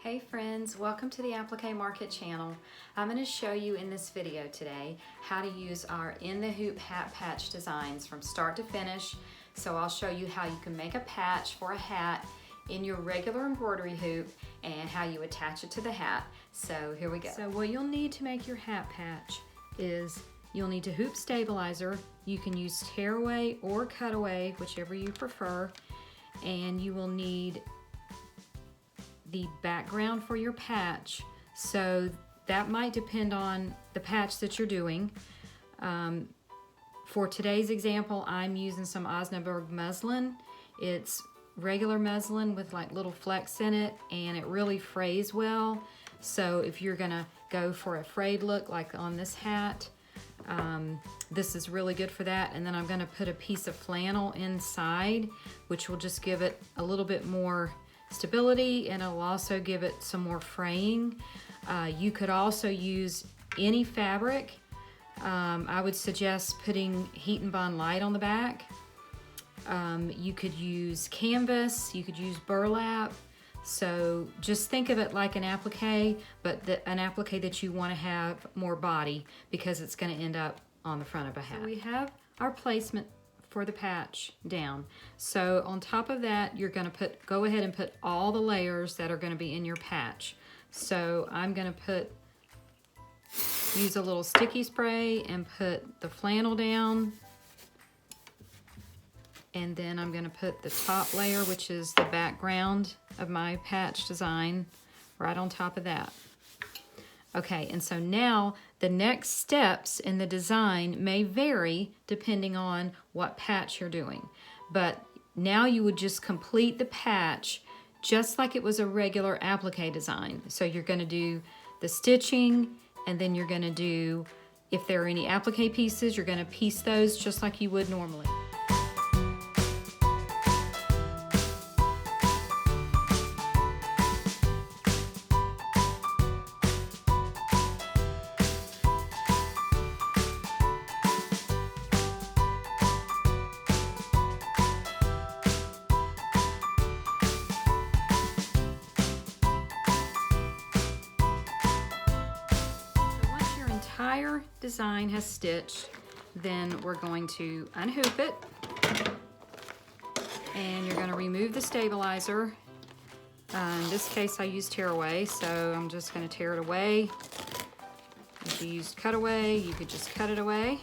Hey friends, welcome to the Applique Market channel. I'm going to show you in this video today how to use our In the Hoop hat patch designs from start to finish. So I'll show you how you can make a patch for a hat in your regular embroidery hoop and how you attach it to the hat. So here we go. So what you'll need to make your hat patch is you'll need a hoop stabilizer. You can use tearaway or cutaway, whichever you prefer, and you will need the background for your patch, so that might depend on the patch that you're doing. For today's example, I'm using some Osnaburg muslin. It's regular muslin with like little flecks in it, and it really frays well. So if you're gonna go for a frayed look like on this hat, this is really good for that. And then I'm gonna put a piece of flannel inside, which will just give it a little bit more stability, and it'll also give it some more fraying. You could also use any fabric. I would suggest putting Heat and Bond Light on the back. You could use canvas, you could use burlap. So just think of it like an applique, but an applique that you want to have more body because it's going to end up on the front of a hat. So we have our placement for the patch down. So on top of that, you're going to go ahead and put all the layers that are going to be in your patch. So I'm going to use a little sticky spray and put the flannel down. And then I'm going to put the top layer, which is the background of my patch design, right on top of that. Okay, and so now the next steps in the design may vary depending on what patch you're doing. But now you would just complete the patch just like it was a regular applique design. So you're going to do the stitching, and then you're going to do, if there are any applique pieces, you're going to piece those just like you would normally. Entire design has stitched, then we're going to unhoop it, and you're going to remove the stabilizer. In this case I used tearaway, so I'm just going to tear it away. If you used cutaway, you could just cut it away.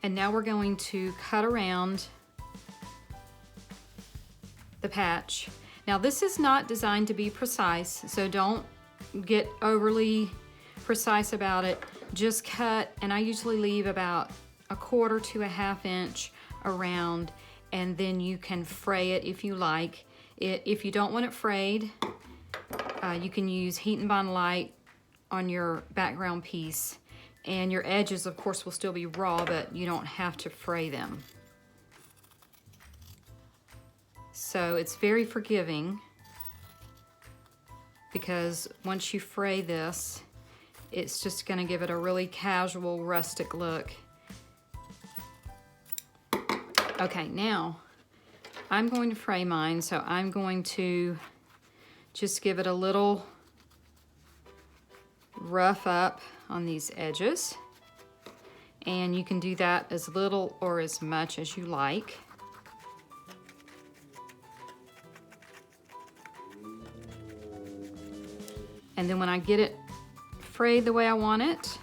And now we're going to cut around the patch. Now this is not designed to be precise, so don't get overly precise about it. Just cut, and I usually leave about 1/4 to 1/2 inch around, and then you can fray it if you like. If you don't want it frayed, you can use Heat and Bond Light on your background piece, and your edges of course will still be raw, but you don't have to fray them. So it's very forgiving, because once you fray this, it's just going to give it a really casual, rustic look. Okay, now I'm going to fray mine, so I'm going to just give it a little rough up on these edges. And you can do that as little or as much as you like. And then when I get it frayed the way I want it,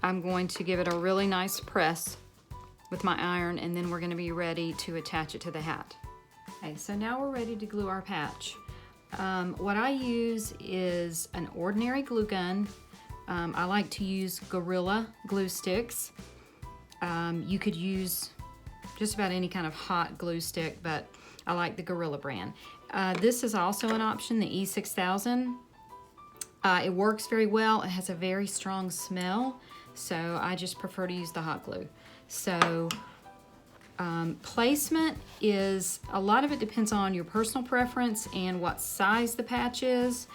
I'm going to give it a really nice press with my iron, and then we're going to be ready to attach it to the hat. Okay, so now we're ready to glue our patch. What I use is an ordinary glue gun. I like to use Gorilla glue sticks. You could use just about any kind of hot glue stick, but I like the Gorilla brand. This is also an option, the E6000. It works very well. It has a very strong smell, so I just prefer to use the hot glue. So placement is, a lot of it depends on your personal preference and what size the patch is.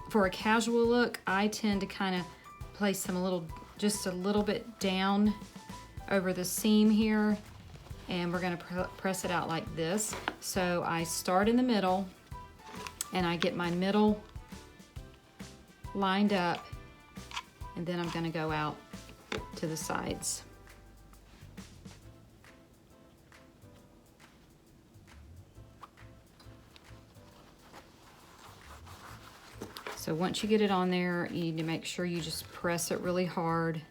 For a casual look, I tend to kind of place them just a little bit down over the seam here, and we're gonna press it out like this. So I start in the middle and I get my middle lined up, and then I'm gonna go out to the sides. So once you get it on there, you need to make sure you just press it really hard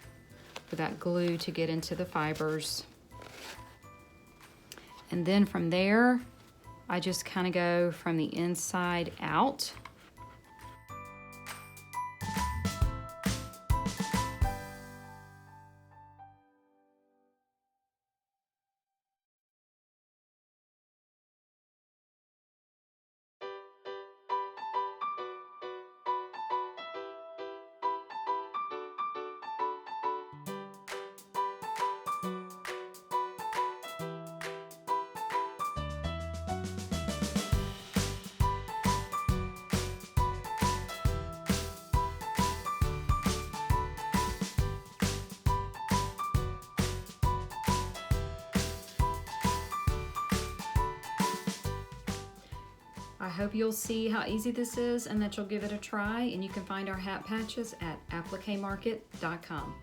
for that glue to get into the fibers. And then from there, I just kind of go from the inside out. I hope you'll see how easy this is and that you'll give it a try, and you can find our hat patches at appliquemarket.com.